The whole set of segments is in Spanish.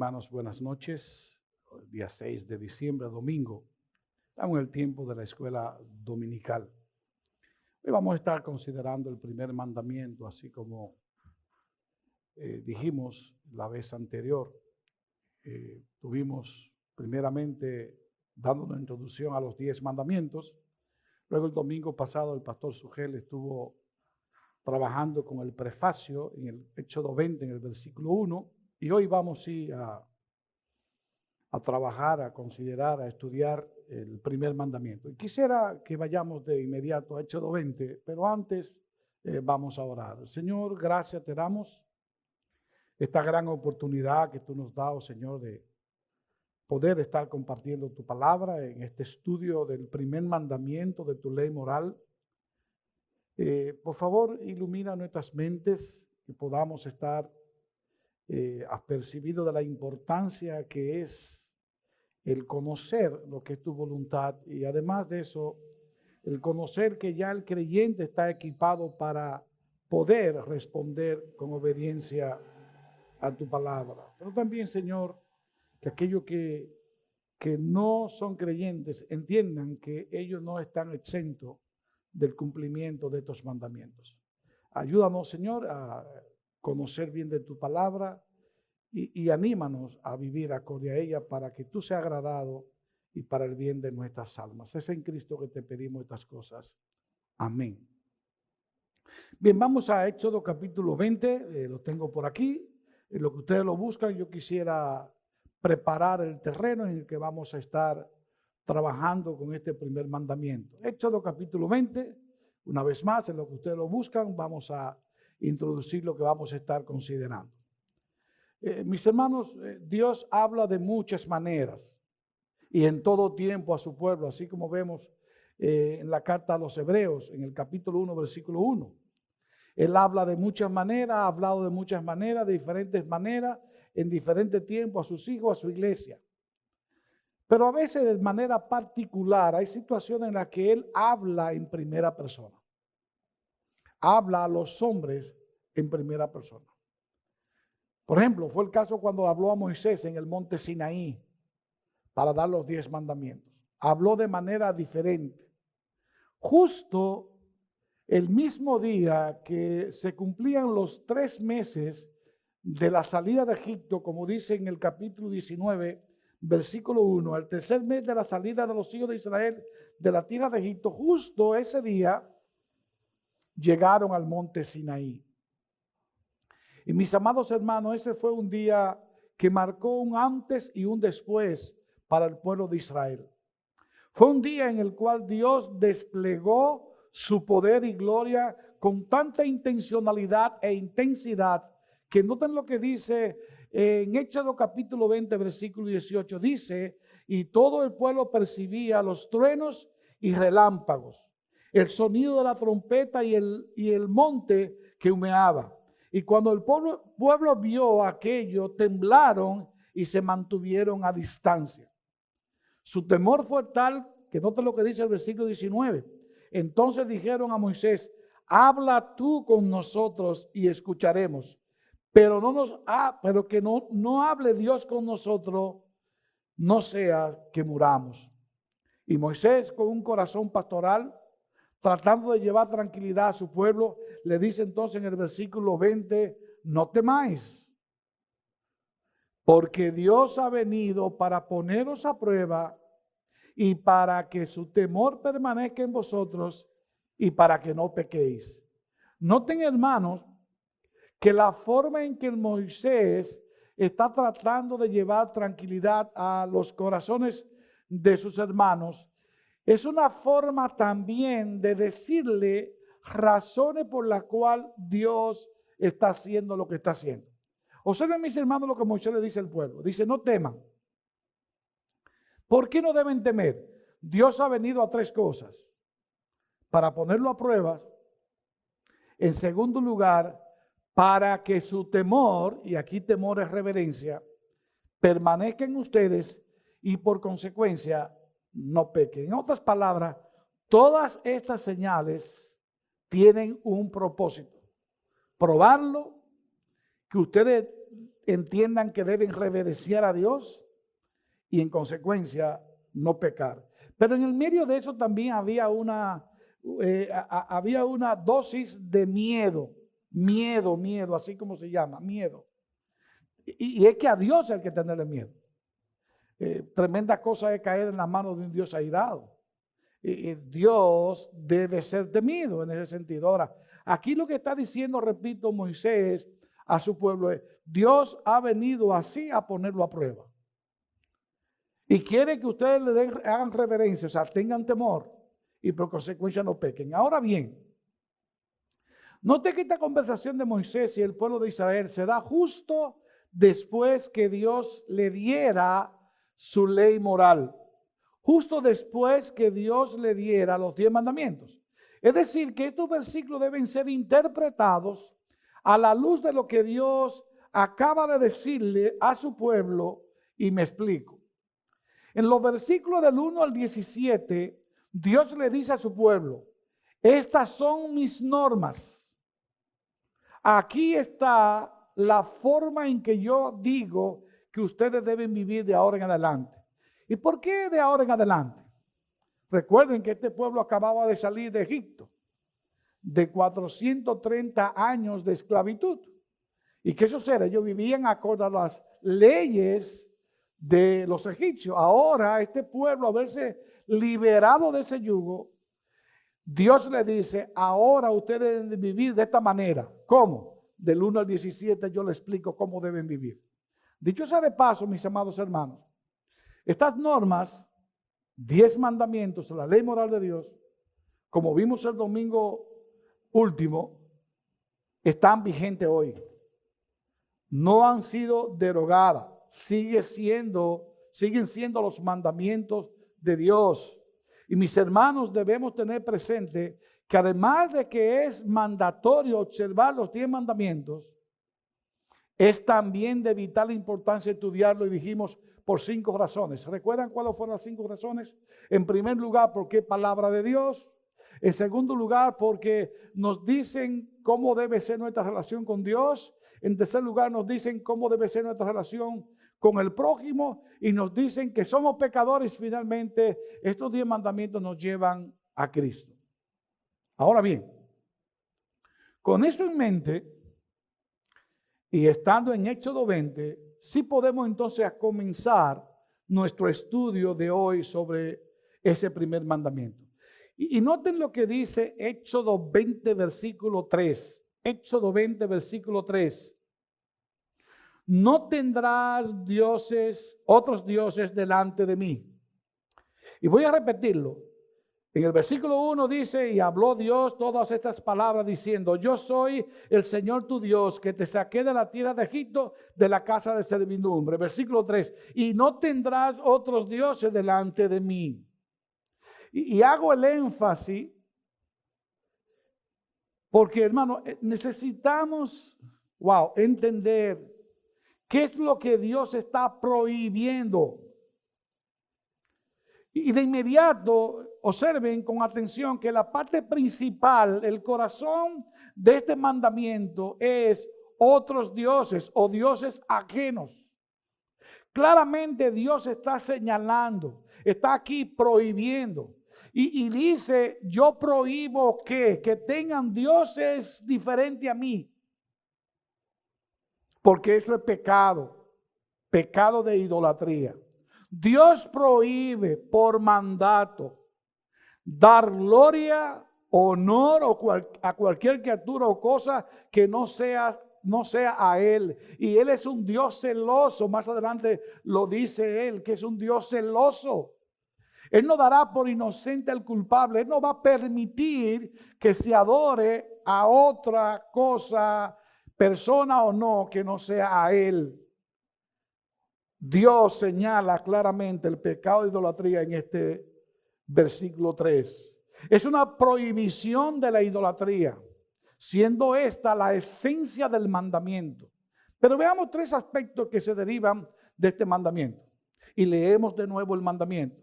Hermanos, buenas noches. El día 6 de diciembre, domingo, estamos en el tiempo de la escuela dominical. Hoy vamos a estar considerando el primer mandamiento, así como dijimos la vez anterior. Tuvimos primeramente dando una introducción a los 10 mandamientos. Luego el domingo pasado el pastor Sugel estuvo trabajando con el prefacio en el Éxodo 20, en el versículo 1. Y hoy vamos a trabajar, a considerar, a estudiar el primer mandamiento. Y quisiera que vayamos de inmediato a Éxodo 20, pero antes vamos a orar. Señor, gracias te damos esta gran oportunidad que tú nos has dado, Señor, de poder estar compartiendo tu palabra en este estudio del primer mandamiento de tu ley moral. Por favor, ilumina nuestras mentes, que podamos estar apercibidos de la importancia que es el conocer lo que es tu voluntad, y además de eso, el conocer que ya el creyente está equipado para poder responder con obediencia a tu palabra. Pero también, Señor, que aquellos que no son creyentes entiendan que ellos no están exentos del cumplimiento de estos mandamientos. Ayúdanos, Señor, a conocer bien de tu palabra y anímanos a vivir acorde a ella para que tú seas agradado y para el bien de nuestras almas. Es en Cristo que te pedimos estas cosas. Amén. Bien, vamos a Éxodo capítulo 20, lo tengo por aquí. En lo que ustedes lo buscan, yo quisiera preparar el terreno en el que vamos a estar trabajando con este primer mandamiento. Éxodo capítulo 20, una vez más, en lo que ustedes lo buscan, vamos a introducir lo que vamos a estar considerando. Mis hermanos, Dios habla de muchas maneras y en todo tiempo a su pueblo, así como vemos en la carta a los Hebreos, en el capítulo 1, versículo 1. Él habla de muchas maneras, ha hablado de muchas maneras, de diferentes maneras, en diferentes tiempos a sus hijos, a su iglesia. Pero a veces de manera particular hay situaciones en las que Él habla en primera persona. Habla a los hombres en primera persona. Por ejemplo, fue el caso cuando habló a Moisés en el monte Sinaí para dar los 10 mandamientos. Habló de manera diferente. Justo el mismo día que se cumplían los 3 meses de la salida de Egipto, como dice en el capítulo 19, versículo 1, el tercer mes de la salida de los hijos de Israel de la tierra de Egipto, justo ese día llegaron al monte Sinaí. Y mis amados hermanos, ese fue un día que marcó un antes y un después para el pueblo de Israel. Fue un día en el cual Dios desplegó su poder y gloria con tanta intencionalidad e intensidad que noten lo que dice en Éxodo capítulo 20, versículo 18. Dice, y todo el pueblo percibía los truenos y relámpagos, el sonido de la trompeta y el monte que humeaba. Y cuando el pueblo vio aquello, temblaron y se mantuvieron a distancia. Su temor fue tal que noten lo que dice el versículo 19. Entonces dijeron a Moisés, habla tú con nosotros y escucharemos. Pero que no hable Dios con nosotros, no sea que muramos. Y Moisés, con un corazón pastoral, tratando de llevar tranquilidad a su pueblo, le dice entonces en el versículo 20, no temáis, porque Dios ha venido para poneros a prueba y para que su temor permanezca en vosotros y para que no pequéis. Noten, hermanos, que la forma en que Moisés está tratando de llevar tranquilidad a los corazones de sus hermanos es una forma también de decirle razones por las cuales Dios está haciendo lo que está haciendo. Observen, mis hermanos, lo que Moisés le dice al pueblo. Dice, no teman. ¿Por qué no deben temer? Dios ha venido a 3 cosas. Para ponerlo a prueba. En segundo lugar, para que su temor, y aquí temor es reverencia, permanezca en ustedes y por consecuencia no pequen. En otras palabras, todas estas señales tienen un propósito. Probarlo, que ustedes entiendan que deben reverenciar a Dios y en consecuencia no pecar. Pero en el medio de eso también había una dosis de miedo, así como se llama, miedo. Y es que a Dios hay que tenerle miedo. Tremenda cosa es caer en las manos de un Dios airado. Dios debe ser temido en ese sentido. Ahora, aquí lo que está diciendo, repito, Moisés a su pueblo es: Dios ha venido así a ponerlo a prueba. Y quiere que ustedes hagan reverencia, o sea, tengan temor y por consecuencia no pequen. Ahora bien, note que esta conversación de Moisés y el pueblo de Israel se da justo después que Dios le diera su ley moral. Justo después que Dios le diera los 10 mandamientos. Es decir, que estos versículos deben ser interpretados a la luz de lo que Dios acaba de decirle a su pueblo, y me explico. En los versículos del 1 al 17, Dios le dice a su pueblo: estas son mis normas. Aquí está la forma en que yo digo que ustedes deben vivir de ahora en adelante. ¿Y por qué de ahora en adelante? Recuerden que este pueblo acababa de salir de Egipto, de 430 años de esclavitud. ¿Y qué sucede? Ellos vivían acorde a las leyes de los egipcios. Ahora este pueblo, haberse liberado de ese yugo, Dios le dice: ahora ustedes deben vivir de esta manera. ¿Cómo? Del 1 al 17 yo les explico cómo deben vivir. Dicho sea de paso, mis amados hermanos, estas normas, 10 mandamientos, la ley moral de Dios, como vimos el domingo último, están vigentes hoy. No han sido derogadas. Siguen siendo los mandamientos de Dios. Y mis hermanos, debemos tener presente que además de que es mandatorio observar los 10 mandamientos, es también de vital importancia estudiarlo, y dijimos por 5 razones. ¿Recuerdan cuáles fueron las 5 razones? En primer lugar, porque es palabra de Dios. En segundo lugar, porque nos dicen cómo debe ser nuestra relación con Dios. En tercer lugar, nos dicen cómo debe ser nuestra relación con el prójimo. Y nos dicen que somos pecadores. Finalmente, estos 10 mandamientos nos llevan a Cristo. Ahora bien, con eso en mente, y estando en Éxodo 20, sí podemos entonces comenzar nuestro estudio de hoy sobre ese primer mandamiento. Y noten lo que dice Éxodo 20, versículo 3. Éxodo 20, versículo 3. No tendrás otros dioses delante de mí. Y voy a repetirlo. En el versículo 1 dice: y habló Dios todas estas palabras diciendo: yo soy el Señor tu Dios, que te saqué de la tierra de Egipto, de la casa de servidumbre. Versículo 3: y no tendrás otros dioses delante de mí. Y hago el énfasis porque, hermano, necesitamos, entender qué es lo que Dios está prohibiendo. Y de inmediato, observen con atención que la parte principal, el corazón de este mandamiento es otros dioses o dioses ajenos. Claramente Dios está señalando, está aquí prohibiendo. Y dice: yo prohíbo que tengan dioses diferentes a mí. Porque eso es pecado de idolatría. Dios prohíbe por mandato dar gloria, honor a cualquier criatura o cosa que no sea a Él. Y Él es un Dios celoso. Más adelante lo dice Él, que es un Dios celoso. Él no dará por inocente al culpable. Él no va a permitir que se adore a otra cosa, persona o no, que no sea a Él. Dios señala claramente el pecado de idolatría en este versículo 3. Es una prohibición de la idolatría, siendo esta la esencia del mandamiento. Pero veamos 3 aspectos que se derivan de este mandamiento. Y leemos de nuevo el mandamiento.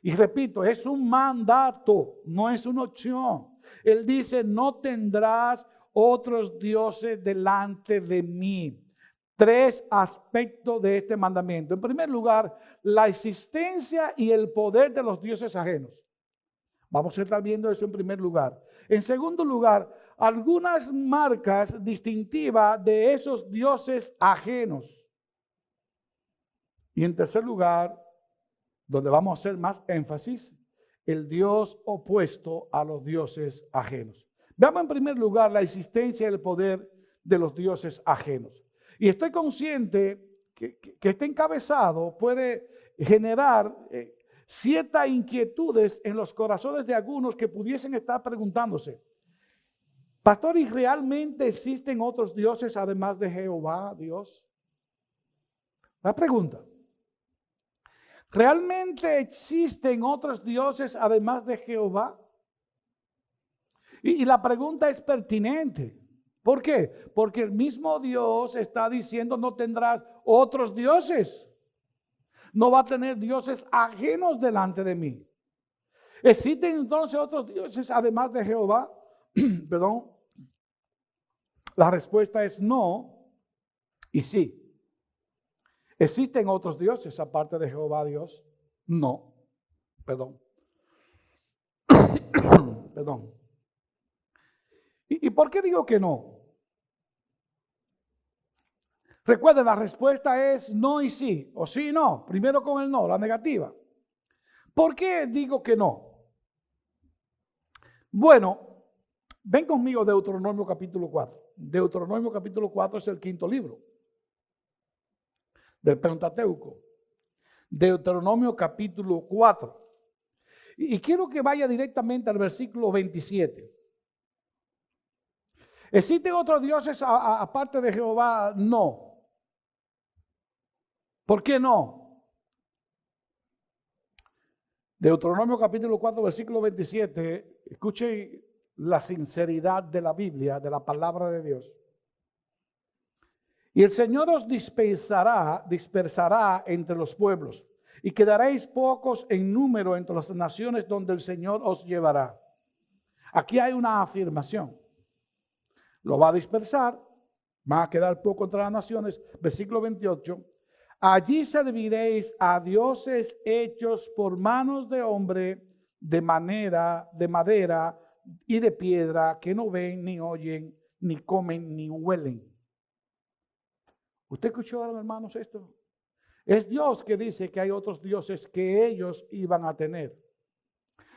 Y repito, es un mandato, no es una opción. Él dice: no tendrás otros dioses delante de mí. tres aspectos de este mandamiento. En primer lugar, la existencia y el poder de los dioses ajenos. Vamos a estar viendo eso en primer lugar. En segundo lugar, algunas marcas distintivas de esos dioses ajenos. Y en tercer lugar, donde vamos a hacer más énfasis, el Dios opuesto a los dioses ajenos. Veamos en primer lugar la existencia y el poder de los dioses ajenos. Y estoy consciente que este encabezado puede generar ciertas inquietudes en los corazones de algunos que pudiesen estar preguntándose: pastor, ¿y realmente existen otros dioses además de Jehová, Dios? La pregunta: ¿realmente existen otros dioses además de Jehová? Y la pregunta es pertinente. ¿Por qué? Porque el mismo Dios está diciendo: no tendrás otros dioses. No va a tener dioses ajenos delante de mí. ¿Existen entonces otros dioses además de Jehová? Perdón. La respuesta es no y sí. ¿Existen otros dioses aparte de Jehová Dios? No. Perdón. Perdón. ¿Y por qué digo que no? Recuerden, la respuesta es no y sí, o sí y no. Primero con el no, la negativa. ¿Por qué digo que no? Bueno, ven conmigo Deuteronomio capítulo 4. Deuteronomio capítulo 4 es el quinto libro del Pentateuco. Deuteronomio capítulo 4. Y quiero que vaya directamente al versículo 27. ¿Existen otros dioses aparte de Jehová? No. ¿Por qué no? Deuteronomio capítulo 4, versículo 27. Escuchen la sinceridad de la Biblia, de la palabra de Dios. Y el Señor os dispersará entre los pueblos, y quedaréis pocos en número entre las naciones donde el Señor os llevará. Aquí hay una afirmación. Lo va a dispersar, van a quedar pocos entre las naciones. Versículo 28. Allí serviréis a dioses hechos por manos de hombre, de madera y de piedra, que no ven, ni oyen, ni comen, ni huelen. ¿Usted escuchó, hermanos, esto? Es Dios que dice que hay otros dioses que ellos iban a tener.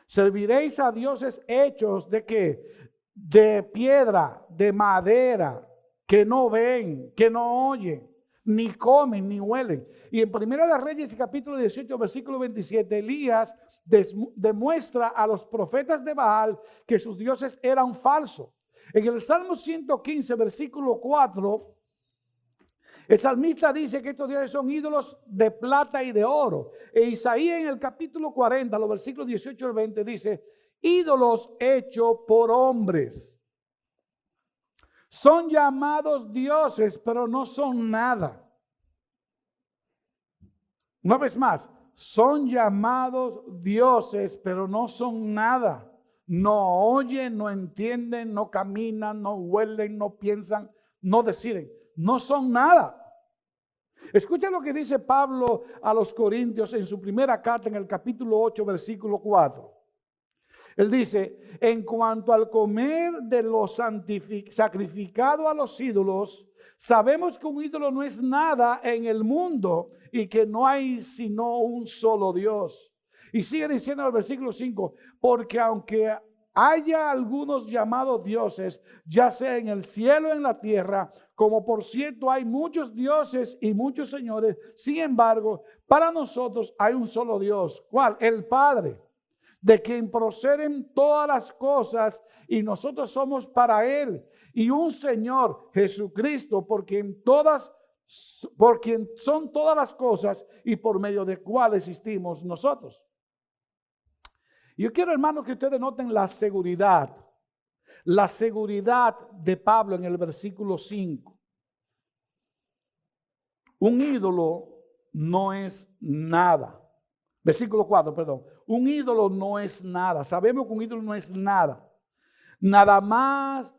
Serviréis a dioses hechos ¿de qué? De piedra, de madera, que no ven, que no oyen, ni comen, ni huelen. Y en Primera de Reyes, capítulo 18, versículo 27, Elías demuestra a los profetas de Baal que sus dioses eran falsos. En el Salmo 115, versículo 4, el salmista dice que estos dioses son ídolos de plata y de oro. E Isaías en el capítulo 40, los versículos 18 al 20, dice: ídolos hechos por hombres. Son llamados dioses, pero no son nada. Una vez más, son llamados dioses, pero no son nada. No oyen, no entienden, no caminan, no huelen, no piensan, no deciden. No son nada. Escucha lo que dice Pablo a los Corintios en su primera carta, en el capítulo 8, versículo 4. Él dice: en cuanto al comer de lo sacrificado a los ídolos, sabemos que un ídolo no es nada en el mundo y que no hay sino un solo Dios. Y sigue diciendo en el versículo 5, porque aunque haya algunos llamados dioses, ya sea en el cielo o en la tierra, como por cierto hay muchos dioses y muchos señores, sin embargo, para nosotros hay un solo Dios. ¿Cuál? El Padre, de quien proceden todas las cosas y nosotros somos para Él, y un Señor, Jesucristo, por quien son todas las cosas y por medio de cual existimos nosotros. Yo quiero, hermanos, que ustedes noten la seguridad de Pablo en el versículo 5. Un ídolo no es nada. Versículo 4, perdón. Un ídolo no es nada. Sabemos que un ídolo no es nada. Nada más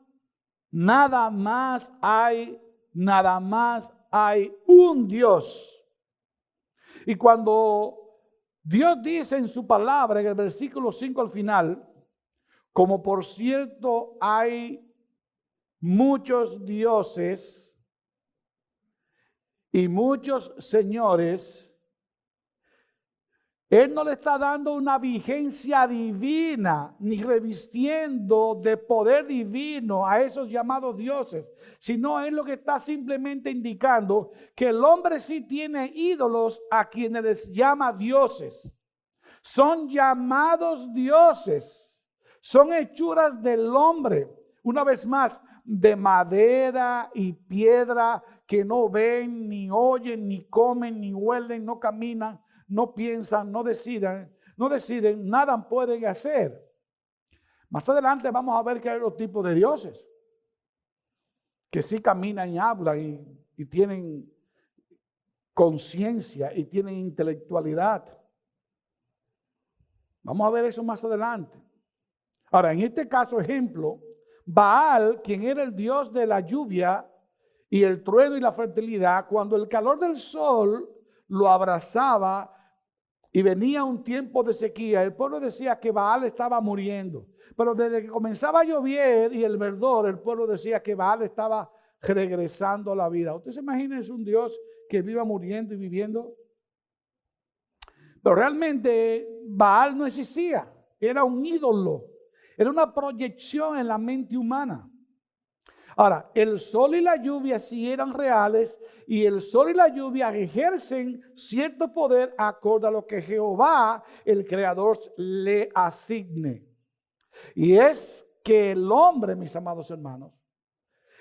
hay un Dios. Y cuando Dios dice en su palabra, en el versículo 5 al final, como por cierto hay muchos dioses y muchos señores, Él no le está dando una vigencia divina, ni revistiendo de poder divino a esos llamados dioses, sino es lo que está simplemente indicando que el hombre sí tiene ídolos a quienes les llama dioses. Son llamados dioses, son hechuras del hombre, una vez más, de madera y piedra que no ven, ni oyen, ni comen, ni huelen, no caminan, no piensan, no deciden, nada pueden hacer. Más adelante vamos a ver que hay otros tipos de dioses que sí caminan y hablan y tienen conciencia y tienen intelectualidad. Vamos a ver eso más adelante. Ahora, en este caso, ejemplo, Baal, quien era el dios de la lluvia y el trueno y la fertilidad, cuando el calor del sol lo abrazaba y venía un tiempo de sequía, el pueblo decía que Baal estaba muriendo. Pero desde que comenzaba a llover y el verdor, el pueblo decía que Baal estaba regresando a la vida. ¿Usted se imagina, es un Dios que viva muriendo y viviendo? Pero realmente Baal no existía, era un ídolo, era una proyección en la mente humana. Ahora, el sol y la lluvia sí eran reales y el sol y la lluvia ejercen cierto poder acorde a lo que Jehová, el Creador, le asigne. Y es que el hombre, mis amados hermanos,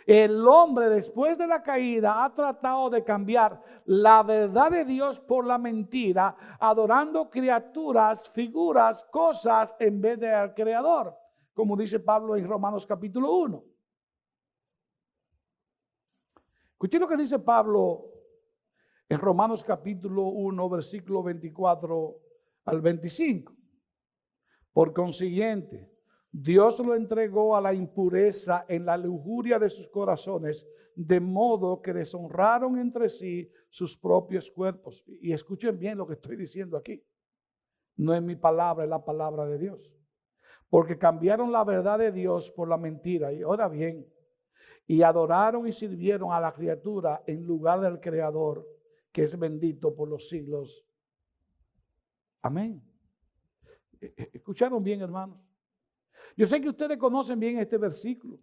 el hombre después de la caída ha tratado de cambiar la verdad de Dios por la mentira, adorando criaturas, figuras, cosas en vez de al Creador, como dice Pablo en Romanos capítulo 1. Escuché lo que dice Pablo en Romanos capítulo 1, versículo 24 al 25. Por consiguiente, Dios lo entregó a la impureza en la lujuria de sus corazones, de modo que deshonraron entre sí sus propios cuerpos. Y escuchen bien lo que estoy diciendo aquí. No es mi palabra, es la palabra de Dios. Porque cambiaron la verdad de Dios por la mentira. Y ahora bien, y adoraron y sirvieron a la criatura en lugar del Creador, que es bendito por los siglos. Amén. ¿Escucharon bien, hermanos? Yo sé que ustedes conocen bien este versículo.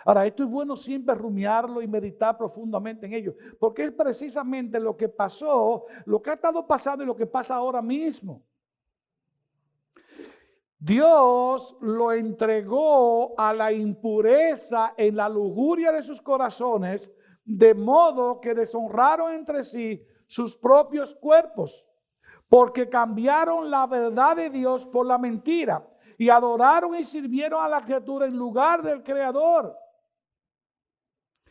Ahora, esto es bueno siempre rumiarlo y meditar profundamente en ello, porque es precisamente lo que pasó, lo que ha estado pasando y lo que pasa ahora mismo. Dios lo entregó a la impureza en la lujuria de sus corazones, de modo que deshonraron entre sí sus propios cuerpos, porque cambiaron la verdad de Dios por la mentira y adoraron y sirvieron a la criatura en lugar del Creador,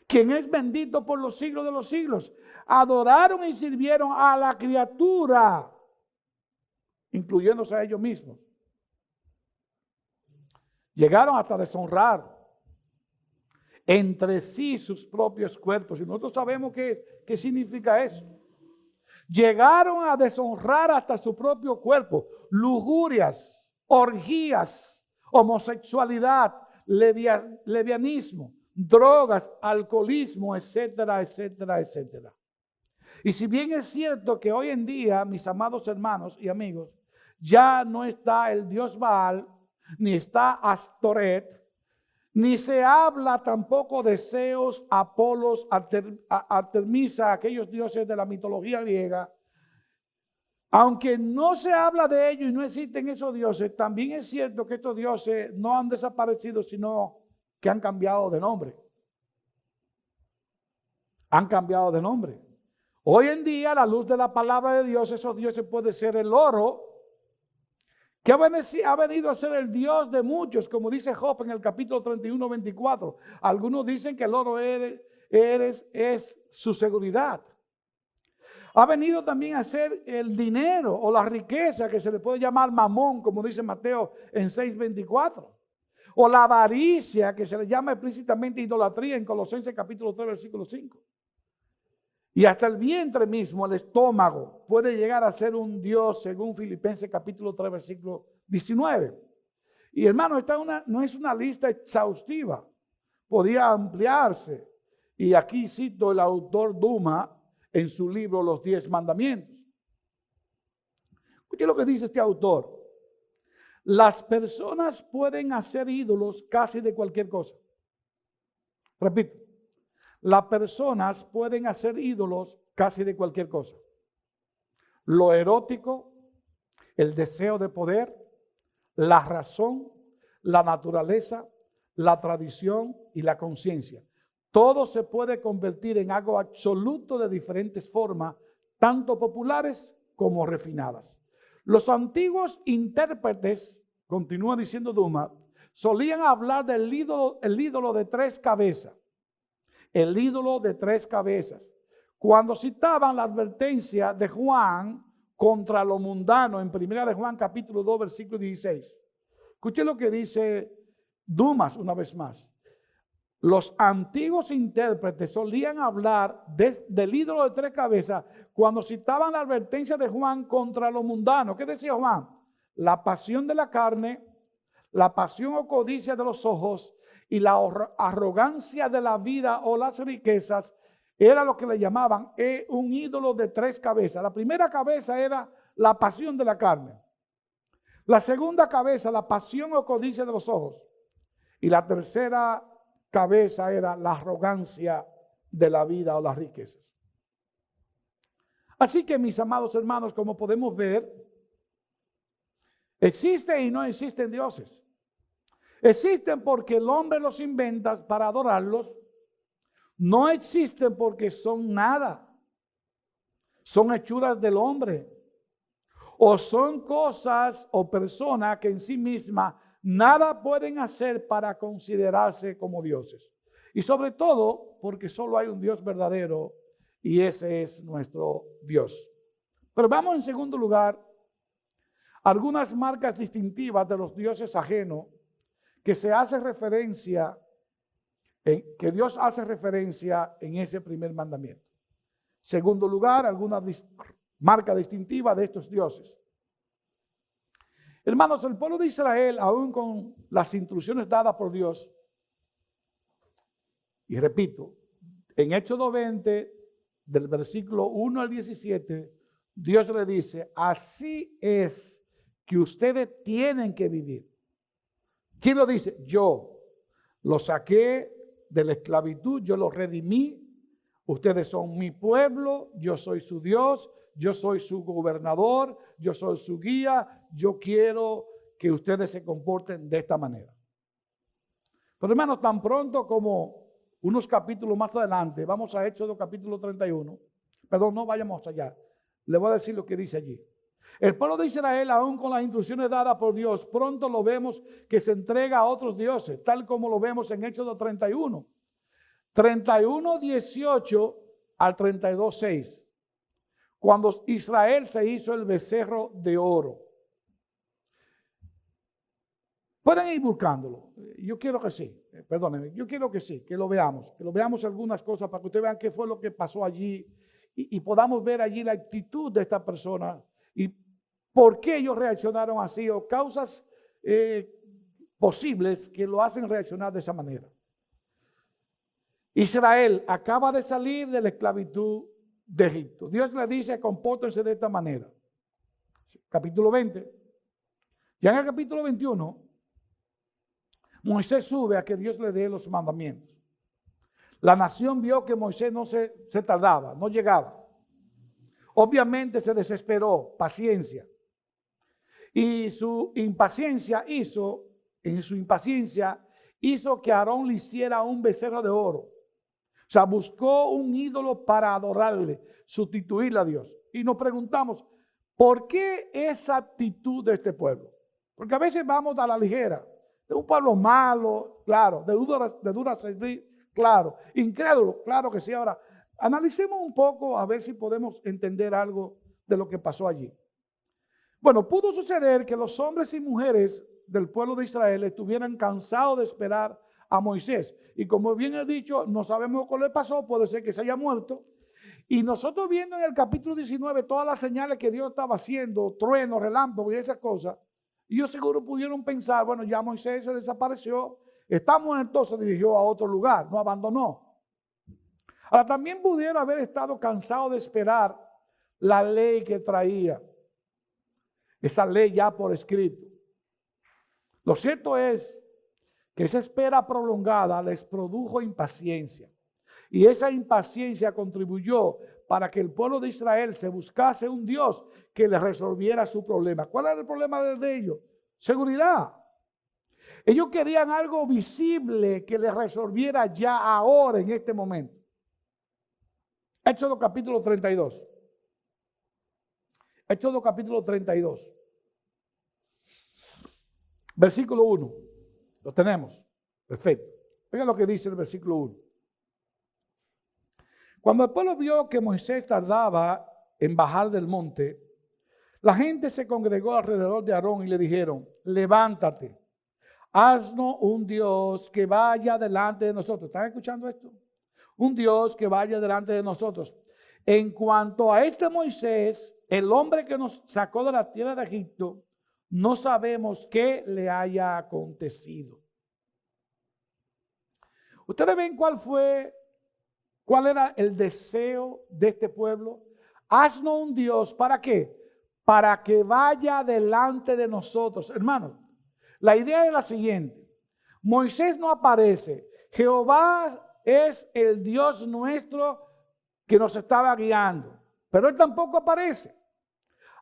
quien es bendito por los siglos de los siglos. Adoraron y sirvieron a la criatura, incluyéndose a ellos mismos. Llegaron hasta deshonrar entre sí sus propios cuerpos. Y nosotros sabemos qué significa eso. Llegaron a deshonrar hasta su propio cuerpo. Lujurias, orgías, homosexualidad, levianismo, drogas, alcoholismo, etcétera, etcétera, etcétera. Y si bien es cierto que hoy en día, mis amados hermanos y amigos, ya no está el dios Baal, ni está Astoret, ni se habla tampoco de Zeus, Apolos, Artemisa, aquellos dioses de la mitología griega. Aunque no se habla de ellos y no existen esos dioses, también es cierto que estos dioses no han desaparecido, sino que han cambiado de nombre. Han cambiado de nombre. Hoy en día, a la luz de la palabra de Dios, esos dioses pueden ser el oro, que ha venido a ser el Dios de muchos, como dice Job en el capítulo 31, 24. Algunos dicen que el oro es su seguridad. Ha venido también a ser el dinero o la riqueza, que se le puede llamar mamón, como dice Mateo en 6:24. O la avaricia, que se le llama explícitamente idolatría en Colosenses capítulo 3, versículo 5. Y hasta el vientre mismo, el estómago, puede llegar a ser un Dios, según Filipenses capítulo 3, versículo 19. Y hermano, no es una lista exhaustiva, podía ampliarse. Y aquí cito el autor Duma en su libro Los 10 Mandamientos. ¿Qué es lo que dice este autor? Las personas pueden hacer ídolos casi de cualquier cosa. Repito, las personas pueden hacer ídolos casi de cualquier cosa. Lo erótico, el deseo de poder, la razón, la naturaleza, la tradición y la conciencia. Todo se puede convertir en algo absoluto de diferentes formas, tanto populares como refinadas. Los antiguos intérpretes, continúa diciendo Duma, solían hablar del ídolo de tres cabezas. El ídolo de tres cabezas. Cuando citaban la advertencia de Juan contra lo mundano en 1 de Juan capítulo 2 versículo 16. Escuche lo que dice Dumas una vez más. Los antiguos intérpretes solían hablar del ídolo de tres cabezas cuando citaban la advertencia de Juan contra lo mundano. ¿Qué decía Juan? La pasión de la carne, la pasión o codicia de los ojos y la arrogancia de la vida o las riquezas era lo que le llamaban un ídolo de tres cabezas. La primera cabeza era la pasión de la carne. La segunda cabeza, la pasión o codicia de los ojos. Y la tercera cabeza era la arrogancia de la vida o las riquezas. Así que, mis amados hermanos, como podemos ver, existen y no existen dioses. Existen porque el hombre los inventa para adorarlos. No existen porque son nada. Son hechuras del hombre. O son cosas o personas que en sí mismas nada pueden hacer para considerarse como dioses. Y sobre todo porque solo hay un Dios verdadero y ese es nuestro Dios. Pero vamos en segundo lugar algunas marcas distintivas de los dioses ajenos que se hace referencia, que Dios hace referencia en ese primer mandamiento. Segundo lugar, algunas marcas distintivas de estos dioses. Hermanos, el pueblo de Israel, aún con las instrucciones dadas por Dios, y repito, en Éxodo 20, del versículo 1 al 17, Dios le dice, así es que ustedes tienen que vivir. ¿Quién lo dice? Yo los saqué de la esclavitud, yo los redimí, ustedes son mi pueblo, yo soy su Dios, yo soy su gobernador, yo soy su guía, yo quiero que ustedes se comporten de esta manera. Pero hermanos, tan pronto como unos capítulos más adelante, vamos a Éxodo capítulo 31, perdón, no vayamos allá, le voy a decir lo que dice allí. El pueblo de Israel, aún con las instrucciones dadas por Dios, pronto lo vemos que se entrega a otros dioses, tal como lo vemos en Éxodo 31. 31, 18 al 32, 6. Cuando Israel se hizo el becerro de oro. Pueden ir buscándolo. Yo quiero que sí, perdónenme, yo quiero que sí, que lo veamos algunas cosas para que ustedes vean qué fue lo que pasó allí y podamos ver allí la actitud de esta persona y por qué ellos reaccionaron así o causas posibles que lo hacen reaccionar de esa manera. Israel acaba de salir de la esclavitud de Egipto. Dios le dice, compórtense de esta manera. Capítulo 20. Ya en el capítulo 21, Moisés sube a que Dios le dé los mandamientos. La nación vio que Moisés no se tardaba, no llegaba. Obviamente se desesperó, paciencia. Y su impaciencia hizo que Aarón le hiciera un becerro de oro. O sea, buscó un ídolo para adorarle, sustituirle a Dios. Y nos preguntamos, ¿por qué esa actitud de este pueblo? Porque a veces vamos a la ligera. De un pueblo malo, claro. De dura servir, claro. Incrédulo, claro que sí. Ahora, analicemos un poco a ver si podemos entender algo de lo que pasó allí. Bueno, pudo suceder que los hombres y mujeres del pueblo de Israel estuvieran cansados de esperar a Moisés. Y como bien he dicho, no sabemos qué le pasó, puede ser que se haya muerto. Y nosotros viendo en el capítulo 19 todas las señales que Dios estaba haciendo, truenos, relámpagos y esas cosas, ellos seguro pudieron pensar, bueno, ya Moisés se desapareció, está muerto, se dirigió a otro lugar, no abandonó. Ahora también pudieron haber estado cansados de esperar la ley que traía, esa ley ya por escrito. Lo cierto es que esa espera prolongada les produjo impaciencia. Y esa impaciencia contribuyó para que el pueblo de Israel se buscase un Dios que les resolviera su problema. ¿Cuál era el problema de ellos? Seguridad. Ellos querían algo visible que les resolviera ya ahora, en este momento. Éxodo capítulo 32. Éxodo capítulo 32. Versículo 1. Lo tenemos. Perfecto. Vean lo que dice el versículo 1. Cuando el pueblo vio que Moisés tardaba en bajar del monte, la gente se congregó alrededor de Aarón y le dijeron: levántate, haznos un Dios que vaya delante de nosotros. ¿Están escuchando esto? Un Dios que vaya delante de nosotros. En cuanto a este Moisés, el hombre que nos sacó de la tierra de Egipto, no sabemos qué le haya acontecido. ¿Ustedes ven cuál era el deseo de este pueblo? Haznos un Dios, ¿para qué? Para que vaya delante de nosotros. Hermanos, la idea es la siguiente. Moisés no aparece. Jehová es el Dios nuestro que nos estaba guiando, pero él tampoco aparece.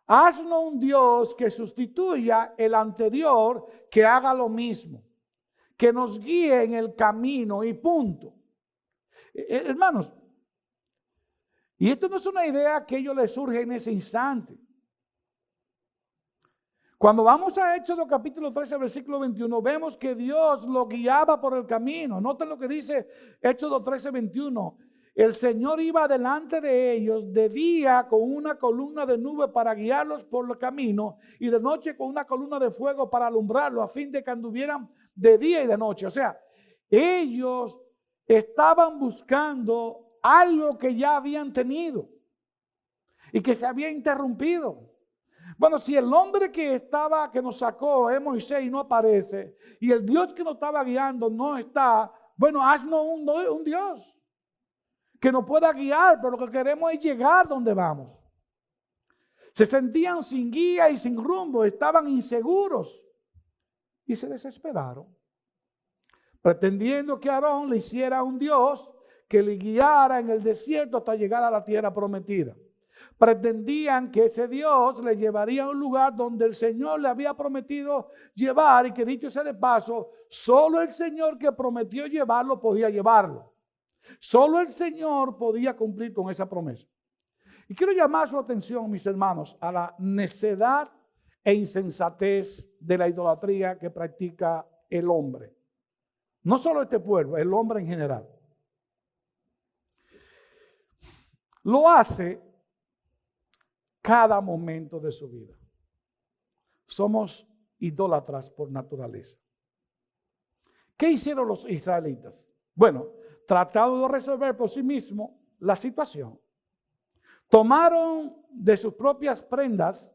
Haznos un Dios que sustituya el anterior, que haga lo mismo, que nos guíe en el camino y punto. Hermanos, y esto no es una idea que a ellos les surge en ese instante. Cuando vamos a Éxodo capítulo 13, versículo 21, vemos que Dios lo guiaba por el camino. Noten lo que dice Éxodo 13, 21. El Señor iba delante de ellos de día con una columna de nube para guiarlos por el camino, y de noche con una columna de fuego para alumbrarlos, a fin de que anduvieran de día y de noche. O sea, ellos estaban buscando algo que ya habían tenido y que se había interrumpido. Bueno, si el hombre que nos sacó es Moisés y no aparece, y el Dios que nos estaba guiando no está, bueno, haznos un Dios que nos pueda guiar, pero lo que queremos es llegar donde vamos. Se sentían sin guía y sin rumbo, estaban inseguros y se desesperaron, pretendiendo que Aarón le hiciera un Dios que le guiara en el desierto hasta llegar a la tierra prometida. Pretendían que ese Dios le llevaría a un lugar donde el Señor le había prometido llevar, y que, dicho sea de paso, solo el Señor que prometió llevarlo podía llevarlo. Solo el Señor podía cumplir con esa promesa. Y quiero llamar su atención, mis hermanos, a la necedad e insensatez de la idolatría que practica el hombre. No solo este pueblo, el hombre en general. Lo hace cada momento de su vida. Somos idólatras por naturaleza. ¿Qué hicieron los israelitas? Bueno, trataron de resolver por sí mismos la situación. Tomaron de sus propias prendas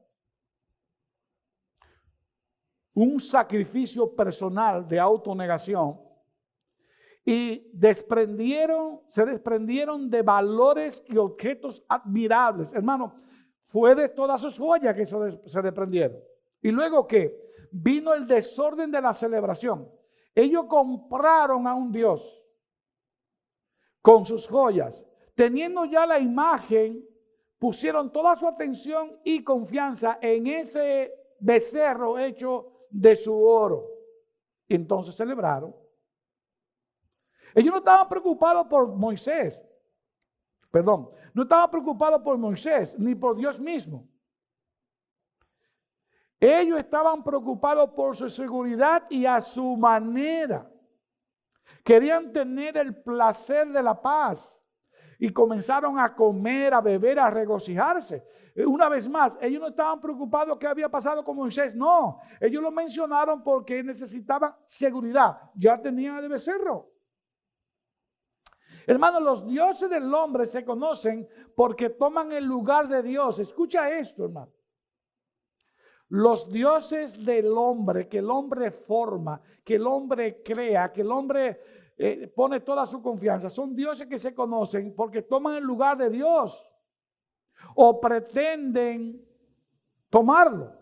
un sacrificio personal de autonegación y se desprendieron de valores y objetos admirables. Hermano, fue de todas sus joyas que se desprendieron. Y luego que vino el desorden de la celebración. Ellos compraron a un Dios con sus joyas. Teniendo ya la imagen, pusieron toda su atención y confianza en ese becerro hecho de su oro. Y entonces celebraron. Ellos no estaban preocupados por Moisés. No estaban preocupados por Moisés ni por Dios mismo. Ellos estaban preocupados por su seguridad y a su manera. Querían tener el placer de la paz y comenzaron a comer, a beber, a regocijarse. Una vez más, ellos no estaban preocupados qué había pasado con Moisés. No, ellos lo mencionaron porque necesitaban seguridad. Ya tenían el becerro. Hermanos, los dioses del hombre se conocen porque toman el lugar de Dios. Escucha esto, hermano. Los dioses del hombre, que el hombre forma, que el hombre crea, que el hombre pone toda su confianza, son dioses que se conocen porque toman el lugar de Dios o pretenden tomarlo.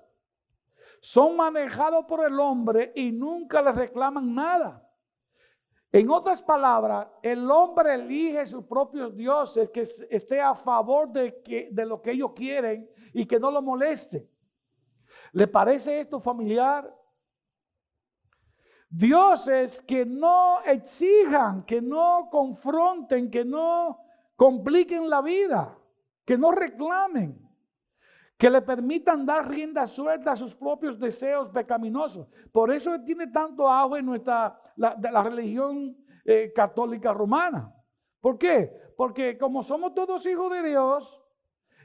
Son manejados por el hombre y nunca les reclaman nada. En otras palabras, el hombre elige sus propios dioses que esté a favor de lo que ellos quieren y que no lo moleste. ¿Le parece esto familiar? Dioses que no exijan, que no confronten, que no compliquen la vida, que no reclamen, que le permitan dar rienda suelta a sus propios deseos pecaminosos. Por eso tiene tanto auge en la religión católica romana. ¿Por qué? Porque como somos todos hijos de Dios,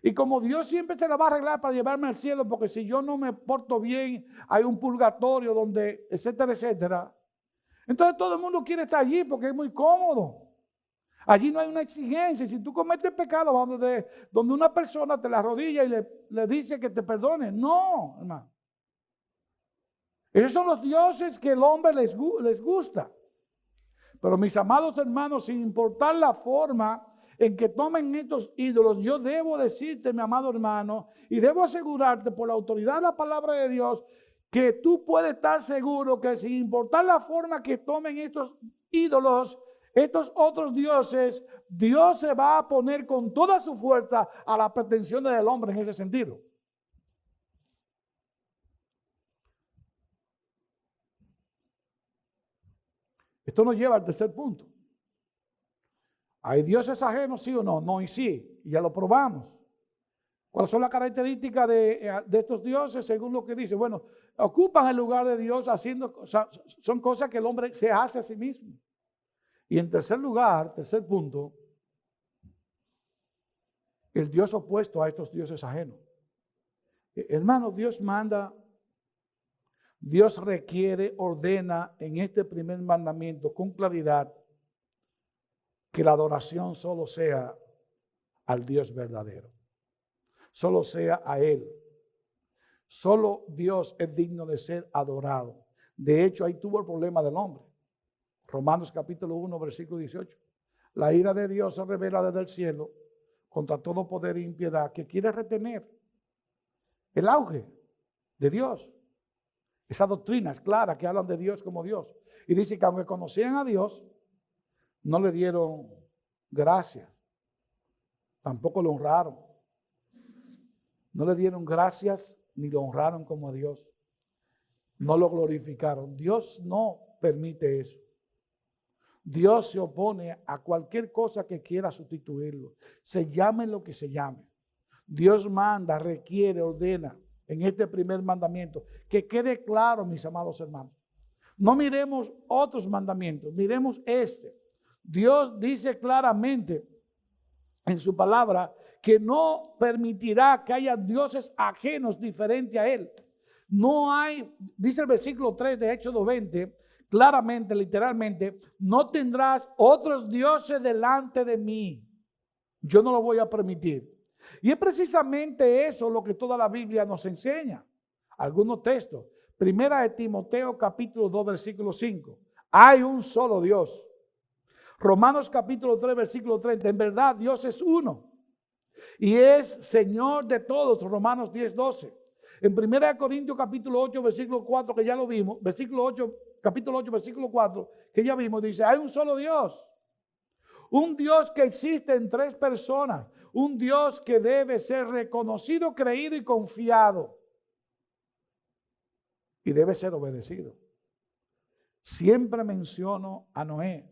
y como Dios siempre se la va a arreglar para llevarme al cielo, porque si yo no me porto bien, hay un purgatorio donde, etcétera, etcétera. Entonces todo el mundo quiere estar allí porque es muy cómodo. Allí no hay una exigencia. Si tú cometes pecado, donde una persona te la arrodilla y le dice que te perdone. No, hermano. Esos son los dioses que el hombre les gusta. Pero mis amados hermanos, sin importar la forma en que tomen estos ídolos, yo debo decirte, mi amado hermano, y debo asegurarte por la autoridad de la palabra de Dios, que tú puedes estar seguro que sin importar la forma que tomen estos ídolos, estos otros dioses, Dios se va a poner con toda su fuerza a las pretensiones del hombre en ese sentido. Esto nos lleva al tercer punto. ¿Hay dioses ajenos, sí o no? No y sí, y ya lo probamos. ¿Cuáles son las características de estos dioses? Según lo que dice, bueno, ocupan el lugar de Dios son cosas que el hombre se hace a sí mismo. Y en tercer lugar, tercer punto, el Dios opuesto a estos dioses ajenos. Hermano, Dios manda, Dios requiere, ordena en este primer mandamiento con claridad que la adoración solo sea al Dios verdadero. Solo sea a Él. Solo Dios es digno de ser adorado. De hecho, ahí tuvo el problema del hombre. Romanos capítulo 1, versículo 18. La ira de Dios se revela desde el cielo contra todo poder e impiedad que quiere retener el auge de Dios. Esas doctrinas claras que hablan de Dios como Dios. Y dice que aunque conocían a Dios, no le dieron gracias. Tampoco lo honraron. No le dieron gracias ni lo honraron como a Dios. No lo glorificaron. Dios no permite eso. Dios se opone a cualquier cosa que quiera sustituirlo. Se llame lo que se llame. Dios manda, requiere, ordena en este primer mandamiento. Que quede claro, mis amados hermanos. No miremos otros mandamientos, miremos este. Dios dice claramente en su palabra que no permitirá que haya dioses ajenos diferentes a Él. No hay, dice el versículo 3 de Hechos 2:20, claramente, literalmente, no tendrás otros dioses delante de mí. Yo no lo voy a permitir. Y es precisamente eso lo que toda la Biblia nos enseña. Algunos textos. Primera de Timoteo capítulo 2 versículo 5. Hay un solo Dios. Romanos capítulo 3 versículo 30. En verdad Dios es uno. Y es Señor de todos. Romanos 10:12. En Primera de Corintios capítulo 8 versículo 4 que ya lo vimos. Capítulo 8 versículo 4 que ya vimos. Dice hay un solo Dios. Un Dios que existe en tres personas. Un Dios que debe ser reconocido, creído y confiado. Y debe ser obedecido. Siempre menciono a Noé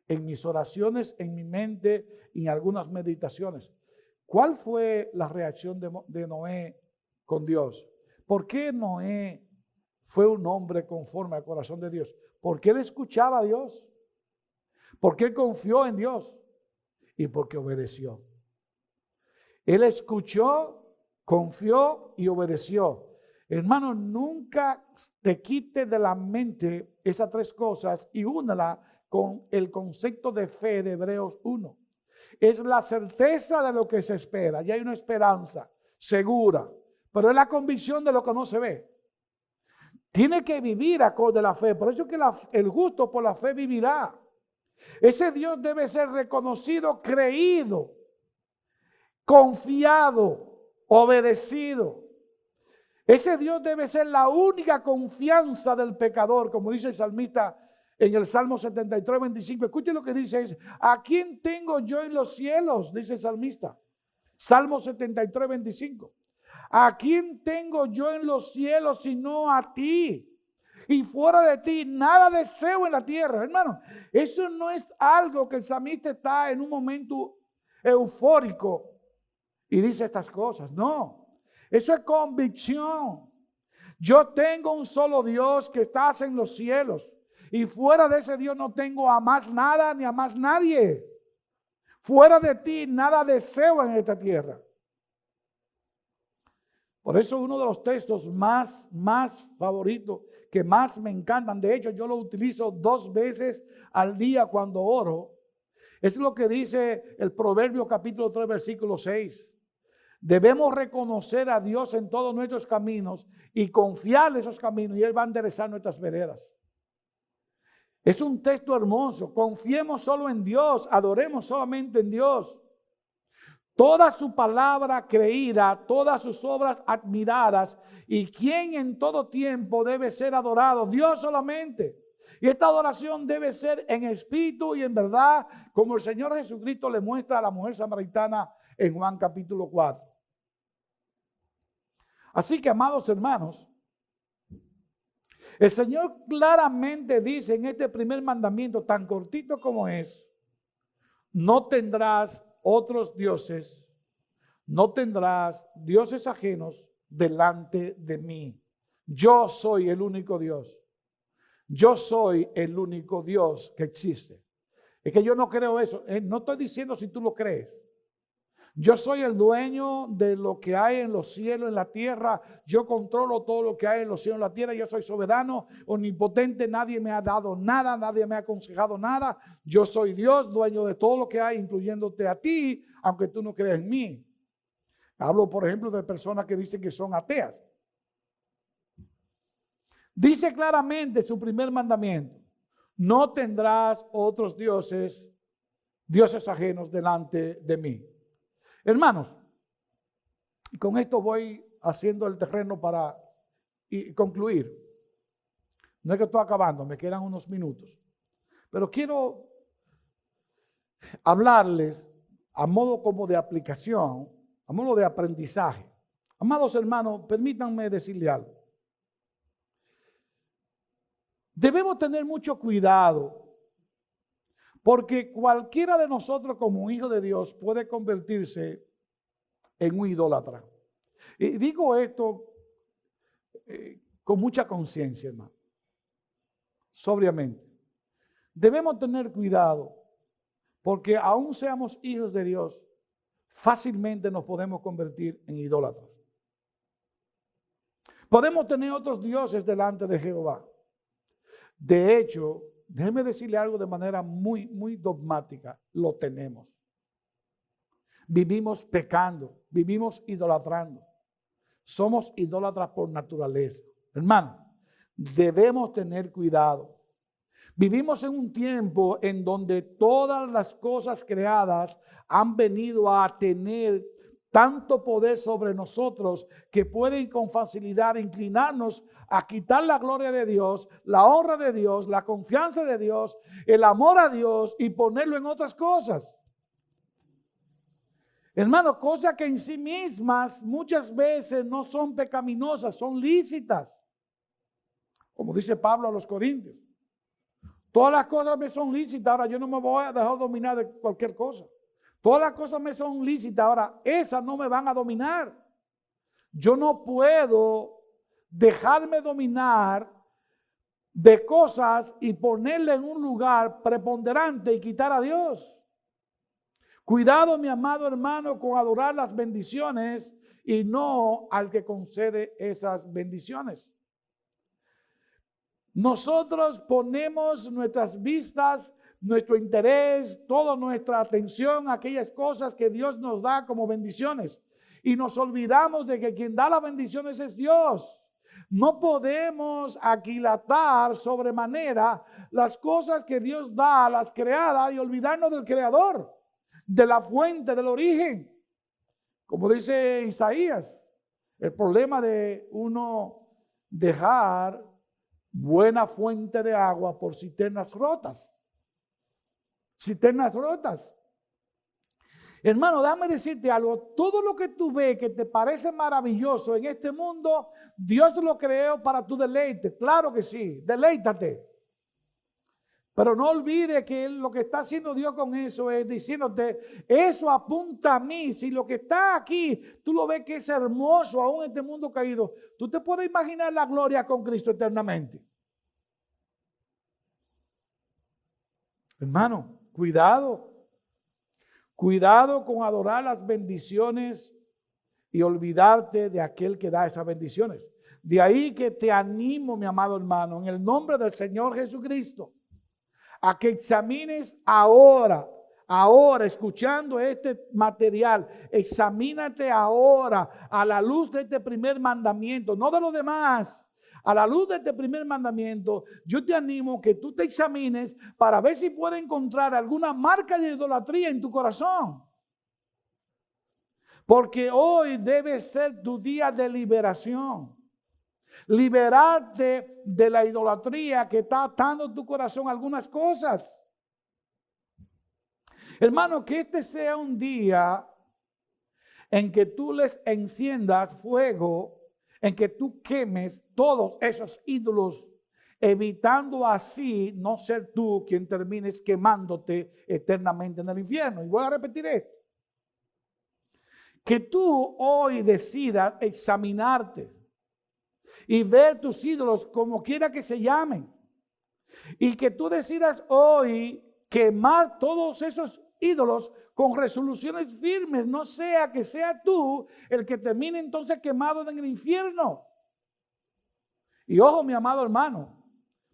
en mis oraciones, en mi mente y en algunas meditaciones. ¿Cuál fue la reacción de Noé con Dios? ¿Por qué Noé fue un hombre conforme al corazón de Dios? Porque él escuchaba a Dios. Porque él confió en Dios. Y porque obedeció. Él escuchó, confió y obedeció. Hermano, nunca te quites de la mente esas tres cosas y únela con el concepto de fe de Hebreos 1. Es la certeza de lo que se espera. Ya hay una esperanza segura, pero es la convicción de lo que no se ve. Tiene que vivir acorde a la fe. Por eso es que el justo por la fe vivirá. Ese Dios debe ser reconocido, creído, confiado, obedecido. Ese Dios debe ser la única confianza del pecador, como dice el salmista en el Salmo 73, 25. Escuche lo que dice: ¿a quién tengo yo en los cielos? Dice el salmista. Salmo 73, 25. ¿A quién tengo yo en los cielos sino a ti? Y fuera de ti nada deseo en la tierra. Hermano, eso no es algo que el salmista está en un momento eufórico y dice estas cosas. No, eso es convicción. Yo tengo un solo Dios que está en los cielos. Y fuera de ese Dios no tengo a más nada ni a más nadie. Fuera de ti nada deseo en esta tierra. Por eso uno de los textos más favoritos, que más me encantan, de hecho yo lo utilizo 2 veces al día cuando oro, es lo que dice el Proverbio capítulo 3 versículo 6. Debemos reconocer a Dios en todos nuestros caminos y confiar en esos caminos, y Él va a enderezar nuestras veredas. Es un texto hermoso. Confiemos solo en Dios, adoremos solamente en Dios. Toda su palabra creída, todas sus obras admiradas, y quien en todo tiempo debe ser adorado, Dios solamente. Y esta adoración debe ser en espíritu y en verdad, como el Señor Jesucristo le muestra a la mujer samaritana en Juan capítulo 4. Así que, amados hermanos, el Señor claramente dice en este primer mandamiento, tan cortito como es: no tendrás otros dioses, no tendrás dioses ajenos delante de mí. Yo soy el único Dios. Yo soy el único Dios que existe. Es que yo no creo eso. No estoy diciendo si tú lo crees. Yo soy el dueño de lo que hay en los cielos, en la tierra. Yo controlo todo lo que hay en los cielos, en la tierra. Yo soy soberano, omnipotente. Nadie me ha dado nada, nadie me ha aconsejado nada. Yo soy Dios, dueño de todo lo que hay, incluyéndote a ti, aunque tú no creas en mí. Hablo, por ejemplo, de personas que dicen que son ateas. Dice claramente su primer mandamiento: no tendrás otros dioses ajenos delante de mí. Hermanos, con esto voy haciendo el terreno para concluir. No es que estoy acabando, me quedan unos minutos. Pero quiero hablarles a modo como de aplicación, a modo de aprendizaje. Amados hermanos, permítanme decirle algo. Debemos tener mucho cuidado, porque cualquiera de nosotros como hijo de Dios puede convertirse en un idólatra. Y digo esto con mucha conciencia, hermano, sobriamente. Debemos tener cuidado, porque aún seamos hijos de Dios, fácilmente nos podemos convertir en idólatras. Podemos tener otros dioses delante de Jehová. De hecho, déjeme decirle algo de manera muy dogmática: lo tenemos. Vivimos pecando, vivimos idolatrando. Somos idólatras por naturaleza. Hermano, debemos tener cuidado. Vivimos en un tiempo en donde todas las cosas creadas han venido a tener tanto poder sobre nosotros que pueden con facilidad inclinarnos a quitar la gloria de Dios, la honra de Dios, la confianza de Dios, el amor a Dios, y ponerlo en otras cosas. Hermano, cosas que en sí mismas muchas veces no son pecaminosas, son lícitas. Como dice Pablo a los Corintios: todas las cosas me son lícitas, ahora yo no me voy a dejar dominar de cualquier cosa. Todas las cosas me son lícitas, ahora esas no me van a dominar. Yo no puedo dejarme dominar de cosas y ponerle en un lugar preponderante y quitar a Dios. Cuidado, mi amado hermano, con adorar las bendiciones y no al que concede esas bendiciones. nosotros ponemos nuestras vistas, nuestro interés, toda nuestra atención a aquellas cosas que Dios nos da como bendiciones. Y nos olvidamos de que quien da las bendiciones es Dios. No podemos aquilatar sobremanera las cosas que Dios da a las creadas y olvidarnos del Creador, de la fuente, del origen. Como dice Isaías, el problema de uno dejar buena fuente de agua por cisternas rotas. Cisternas rotas. Hermano, déjame decirte algo. Todo lo que tú ves que te parece maravilloso en este mundo, Dios lo creó para tu deleite. Claro que sí, deleítate. Pero no olvides que lo que está haciendo Dios con eso es diciéndote, eso apunta a mí. Si lo que está aquí, tú lo ves que es hermoso aún en este mundo caído, tú te puedes imaginar la gloria con Cristo eternamente. Hermano, cuidado. Cuidado con adorar las bendiciones y olvidarte de aquel que da esas bendiciones. De ahí que te animo, mi amado hermano, en el nombre del Señor Jesucristo, a que examines ahora, escuchando este material, examínate ahora a la luz de este primer mandamiento, no de los demás. A la luz de este primer mandamiento, yo te animo que tú te examines para ver si puedes encontrar alguna marca de idolatría en tu corazón. Porque hoy debe ser tu día de liberación. Liberarte de la idolatría que está atando tu corazón a algunas cosas. Hermano, que este sea un día en que tú les enciendas fuego, en que tú quemes todos esos ídolos, evitando así no ser tú quien termines quemándote eternamente en el infierno. Y voy a repetir esto. Que tú hoy decidas examinarte y ver tus ídolos como quiera que se llamen. Y que tú decidas hoy quemar todos esos ídolos con resoluciones firmes, no sea que sea tú el que termine entonces quemado en el infierno. Y ojo, mi amado hermano,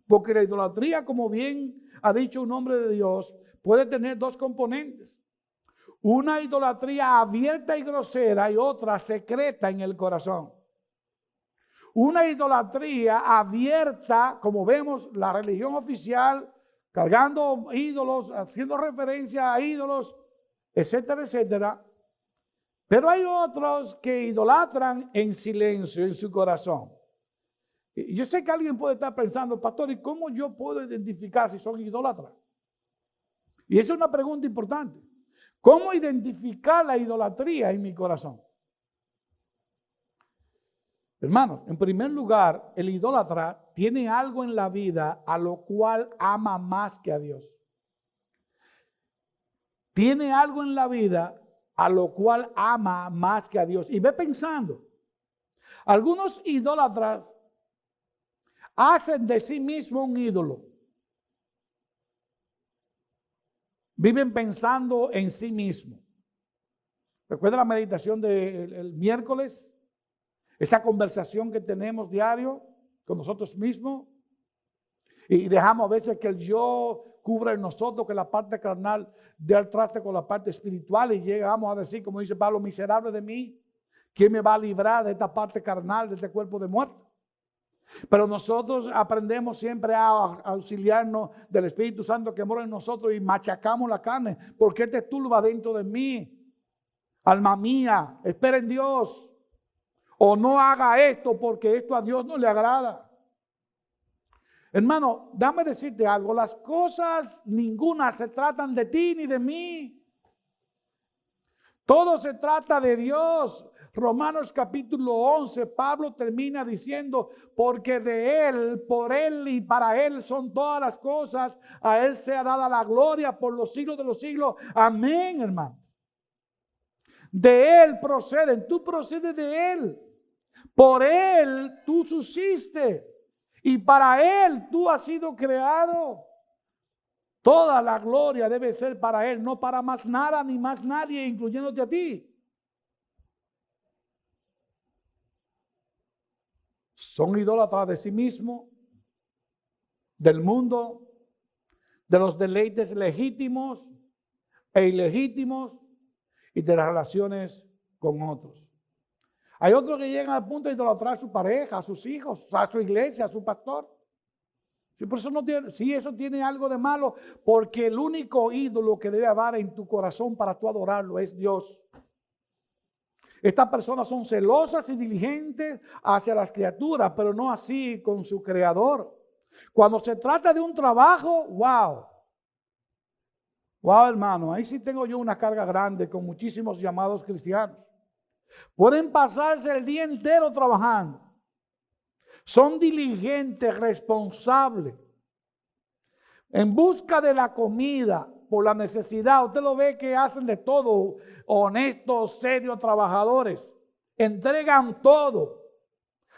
porque la idolatría, como bien ha dicho un hombre de Dios, puede tener dos componentes. Una idolatría abierta y grosera y otra secreta en el corazón. Una idolatría abierta, como vemos la religión oficial, cargando ídolos, haciendo referencia a ídolos, etcétera, etcétera. Pero hay otros que idolatran en silencio en su corazón. Y yo sé que alguien puede estar pensando, pastor, ¿y cómo yo puedo identificar si son idólatras? Y esa es una pregunta importante. ¿Cómo identificar la idolatría en mi corazón? Hermanos, en primer lugar, el idólatra tiene algo en la vida a lo cual ama más que a Dios. Tiene algo en la vida a lo cual ama más que a Dios. Y ve pensando, algunos idólatras hacen de sí mismo un ídolo. Viven pensando en sí mismo. ¿Recuerda la meditación del miércoles? Esa conversación que tenemos diario con nosotros mismos. Y dejamos a veces que el yo cubra en nosotros, que la parte carnal dé al traste con la parte espiritual y llegamos a decir, como dice Pablo, miserable de mí, ¿quién me va a librar de esta parte carnal, de este cuerpo de muerte? Pero nosotros aprendemos siempre a auxiliarnos del Espíritu Santo que mora en nosotros y machacamos la carne. ¿Por qué te turba dentro de mí? Alma mía, espera en Dios. O no haga esto porque esto a Dios no le agrada. Hermano, dame decirte algo. Las cosas ninguna se tratan de ti ni de mí. Todo se trata de Dios. Romanos capítulo 11, Pablo termina diciendo, porque de Él, por Él y para Él son todas las cosas. A Él sea dada la gloria por los siglos de los siglos. Amén, hermano. De Él proceden, tú procedes de Él. Por Él tú subsiste. Y para Él tú has sido creado. Toda la gloria debe ser para Él, no para más nada ni más nadie, incluyéndote a ti. Son idólatras de sí mismos. del mundo, de los deleites legítimos e ilegítimos y de las relaciones con otros. Hay otros que llegan al punto de idolatrar a su pareja, a sus hijos, a su iglesia, a su pastor. Sí, por eso no tiene, sí, eso tiene algo de malo, porque el único ídolo que debe haber en tu corazón para tú adorarlo es Dios. Estas personas son celosas y diligentes hacia las criaturas, pero no así con su creador. Cuando se trata de un trabajo, wow, hermano, ahí sí tengo yo una carga grande con muchísimos llamados cristianos. Pueden pasarse el día entero trabajando. Son diligentes, responsables, en busca de la comida, por la necesidad. Usted lo ve que hacen de todo, honestos, serios, trabajadores. Entregan todo,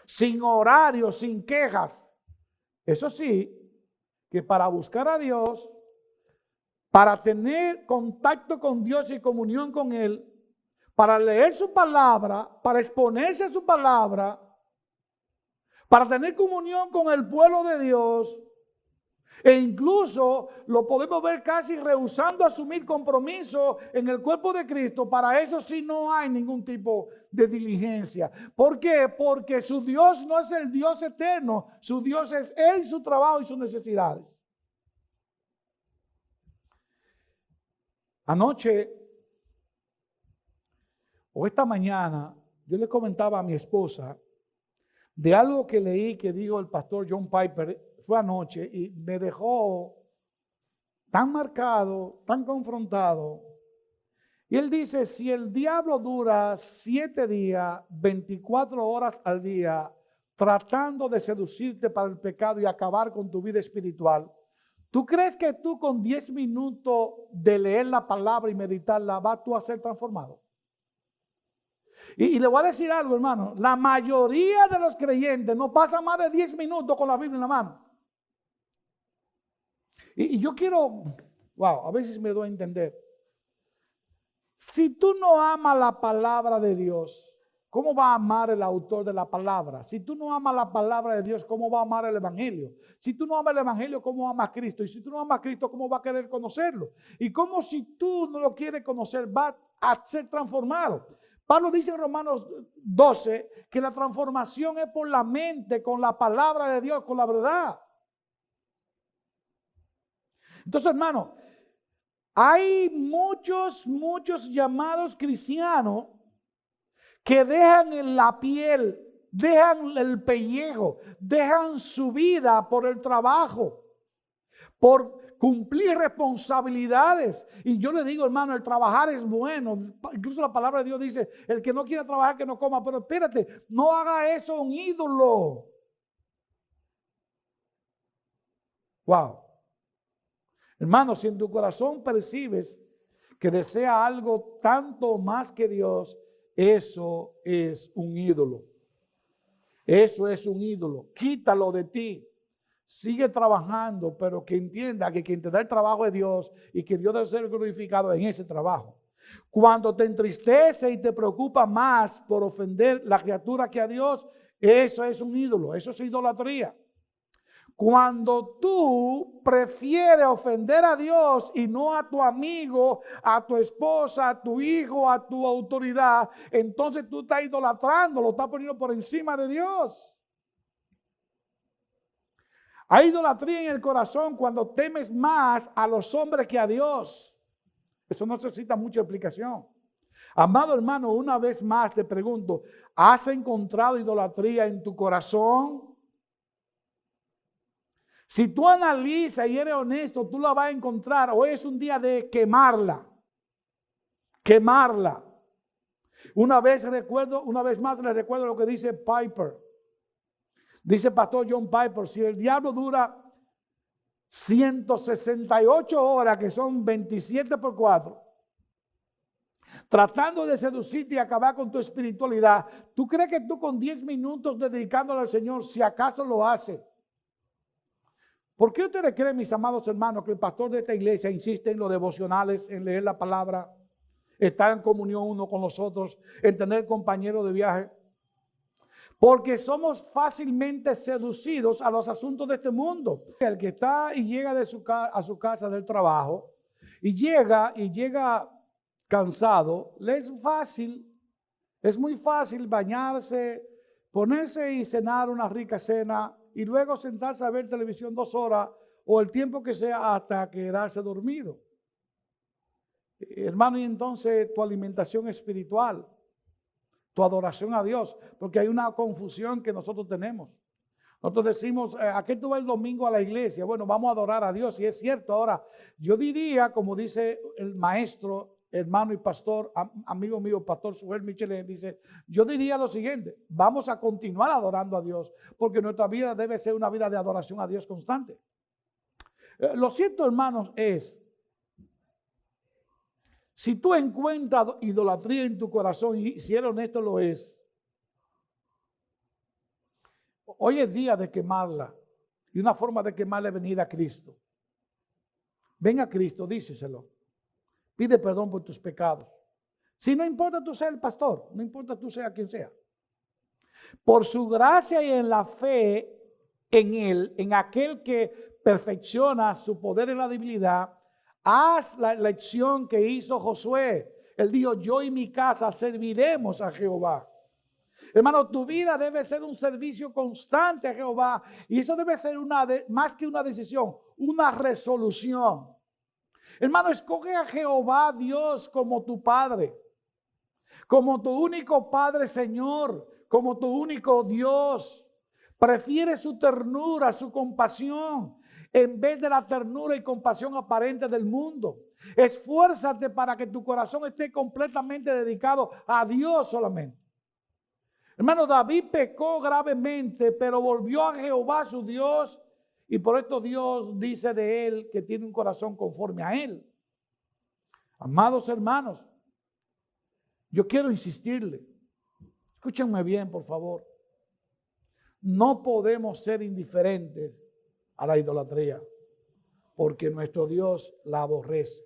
sin horario, sin quejas. Eso sí, que para buscar a Dios, para tener contacto con Dios y comunión con Él, para leer su palabra, para exponerse a su palabra, para tener comunión con el pueblo de Dios, e incluso lo podemos ver casi rehusando asumir compromiso en el cuerpo de Cristo. Para eso sí no hay ningún tipo de diligencia. ¿Por qué? Porque su Dios no es el Dios eterno. Su Dios es Él, su trabajo y sus necesidades. Anoche o esta mañana yo le comentaba a mi esposa de algo que leí que dijo el pastor John Piper. Fue anoche y me dejó tan marcado, tan confrontado. Y él dice, si el diablo dura 7 días, 24 horas al día, tratando de seducirte para el pecado y acabar con tu vida espiritual, ¿tú crees que tú con 10 minutos de leer la palabra y meditarla vas tú a ser transformado? Y le voy a decir algo, hermano, la mayoría de los creyentes no pasan más de 10 minutos con la Biblia en la mano. Y yo quiero, a veces me doy a entender. Si tú no amas la palabra de Dios, ¿cómo va a amar el autor de la palabra? Si tú no amas la palabra de Dios, ¿cómo va a amar el evangelio? Si tú no amas el evangelio, ¿cómo amas a Cristo? Y si tú no amas a Cristo, ¿cómo va a querer conocerlo? Y cómo si tú no lo quieres conocer, va a ser transformado. Pablo dice en Romanos 12 que la transformación es por la mente, con la palabra de Dios, con la verdad. Entonces, hermano, hay muchos llamados cristianos que dejan en la piel, dejan el pellejo, dejan su vida por el trabajo, por cumplir responsabilidades. Y yo le digo, hermano, el trabajar es bueno. Incluso la palabra de Dios dice, el que no quiera trabajar, que no coma. Pero espérate, no haga eso un ídolo. Wow. Hermano, si en tu corazón percibes que desea algo tanto más que Dios, eso es un ídolo. Eso es un ídolo. Quítalo de ti. Sigue trabajando, pero que entienda que quien te da el trabajo es Dios y que Dios debe ser glorificado en ese trabajo. Cuando te entristece y te preocupa más por ofender la criatura que a Dios, eso es un ídolo, eso es idolatría. Cuando tú prefieres ofender a Dios y no a tu amigo, a tu esposa, a tu hijo, a tu autoridad, entonces tú estás idolatrando, lo estás poniendo por encima de Dios. Hay idolatría en el corazón cuando temes más a los hombres que a Dios. Eso no necesita mucha explicación. Amado hermano, una vez más te pregunto, ¿has encontrado idolatría en tu corazón? Si tú analizas y eres honesto, tú la vas a encontrar. Hoy es un día de quemarla. Quemarla. Una vez más les recuerdo lo que dice Piper. Dice pastor John Piper, si el diablo dura 168 horas, que son 27 por 4, tratando de seducirte y acabar con tu espiritualidad, ¿tú crees que tú con 10 minutos dedicándole al Señor, si acaso lo hace? ¿Por qué ustedes creen, mis amados hermanos, que el pastor de esta iglesia insiste en los devocionales, en leer la palabra, estar en comunión uno con los otros, en tener compañeros de viaje? Porque somos fácilmente seducidos a los asuntos de este mundo. El que está y llega a su casa del trabajo y llega cansado, le es muy fácil bañarse, ponerse y cenar una rica cena y luego sentarse a ver televisión 2 horas o el tiempo que sea hasta quedarse dormido. Hermano, y entonces tu alimentación espiritual, tu adoración a Dios, porque hay una confusión que nosotros tenemos. Nosotros decimos, ¿a qué tú vas el domingo a la iglesia? Bueno, vamos a adorar a Dios, y es cierto. Ahora, yo diría, como dice el maestro, hermano y pastor, amigo mío, pastor Suel Michelin, dice, yo diría lo siguiente: vamos a continuar adorando a Dios, porque nuestra vida debe ser una vida de adoración a Dios constante. Lo cierto, hermanos, es, si tú encuentras idolatría en tu corazón, y si eres honesto lo es, hoy es día de quemarla. Y una forma de quemarla es venir a Cristo. Ven a Cristo, díselo. Pide perdón por tus pecados. Si no importa tú seas el pastor, no importa tú seas quien sea. Por su gracia y en la fe en Él, en aquel que perfecciona su poder en la debilidad, haz la elección que hizo Josué. Él dijo, yo y mi casa serviremos a Jehová. Hermano, tu vida debe ser un servicio constante a Jehová. Y eso debe ser más que una decisión, una resolución. Hermano, escoge a Jehová Dios como tu Padre, como tu único Padre Señor, como tu único Dios. Prefiere su ternura, su compasión, en vez de la ternura y compasión aparente del mundo. Esfuérzate para que tu corazón esté completamente dedicado a Dios solamente. Hermano, David pecó gravemente, pero volvió a Jehová su Dios, y por esto Dios dice de él que tiene un corazón conforme a él. Amados hermanos, yo quiero insistirle, escúchenme bien, por favor. No podemos ser indiferentes a la idolatría, porque nuestro Dios la aborrece.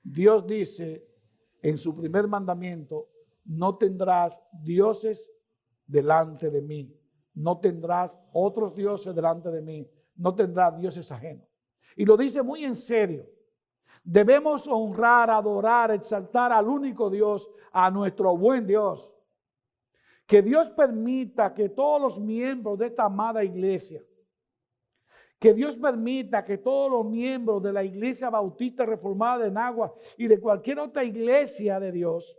Dios dice en su primer mandamiento, no tendrás dioses delante de mí, no tendrás otros dioses delante de mí, no tendrás dioses ajenos. Y lo dice muy en serio. Debemos honrar, adorar, exaltar al único Dios, a nuestro buen Dios. Que Dios permita que todos los miembros de esta amada iglesia, que Dios permita que todos los miembros de la Iglesia Bautista Reformada de Nagua y de cualquier otra iglesia de Dios,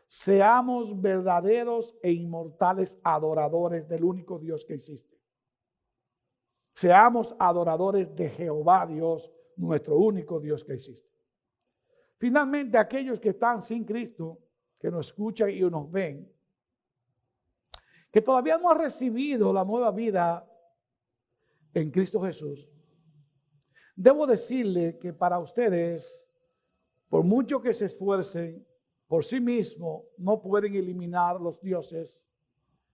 seamos verdaderos e inmortales adoradores del único Dios que existe. Seamos adoradores de Jehová Dios, nuestro único Dios que existe. Finalmente, aquellos que están sin Cristo, que nos escuchan y nos ven, que todavía no han recibido la nueva vida en Cristo Jesús, debo decirle que para ustedes, por mucho que se esfuercen, por sí mismos no pueden eliminar los dioses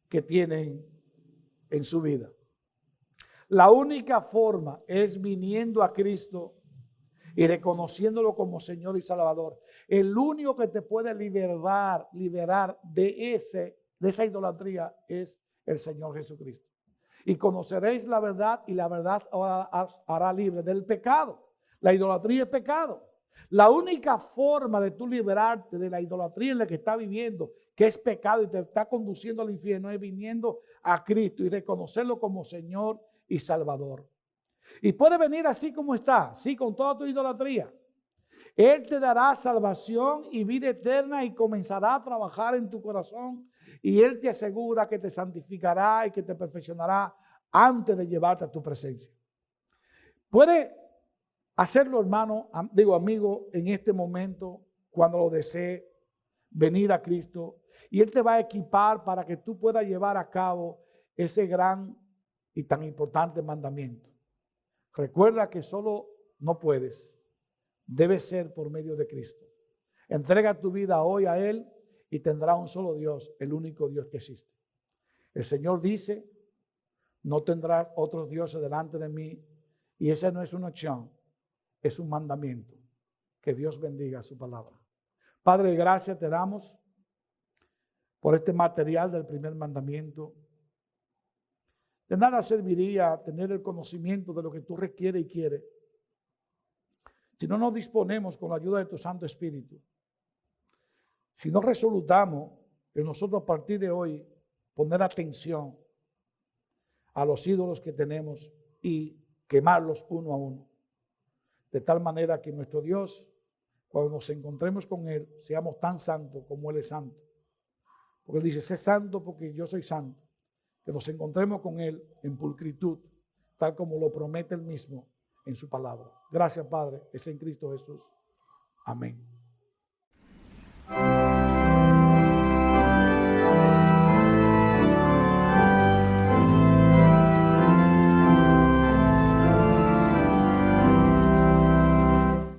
que tienen en su vida. La única forma es viniendo a Cristo y reconociéndolo como Señor y Salvador. El único que te puede liberar de esa idolatría es el Señor Jesucristo. Y conoceréis la verdad, y la verdad hará libre del pecado. La idolatría es pecado. La única forma de tú liberarte de la idolatría en la que estás viviendo, que es pecado y te está conduciendo al infierno, es viniendo a Cristo y reconocerlo como Señor y Salvador. Y puede venir así como está, sí, con toda tu idolatría. Él te dará salvación y vida eterna y comenzará a trabajar en tu corazón, y Él te asegura que te santificará y que te perfeccionará antes de llevarte a tu presencia. Puede hacerlo, hermano, amigo, en este momento, cuando lo desee, venir a Cristo, y Él te va a equipar para que tú puedas llevar a cabo ese gran y tan importante mandamiento. Recuerda que solo no puedes, debe ser por medio de Cristo. Entrega tu vida hoy a Él y tendrá un solo Dios, el único Dios que existe. El Señor dice, no tendrás otros dioses delante de mí, y esa no es una opción, es un mandamiento. Que Dios bendiga su palabra. Padre, gracias te damos por este material del primer mandamiento. De nada serviría tener el conocimiento de lo que tú requieres y quieres si no nos disponemos con la ayuda de tu Santo Espíritu. Si no resolutamos en nosotros a partir de hoy poner atención a los ídolos que tenemos y quemarlos uno a uno. De tal manera que nuestro Dios, cuando nos encontremos con Él, seamos tan santos como Él es santo. Porque Él dice, sé santo porque yo soy santo. Que nos encontremos con Él en pulcritud, tal como lo promete Él mismo en su palabra. Gracias, Padre, es en Cristo Jesús. Amén.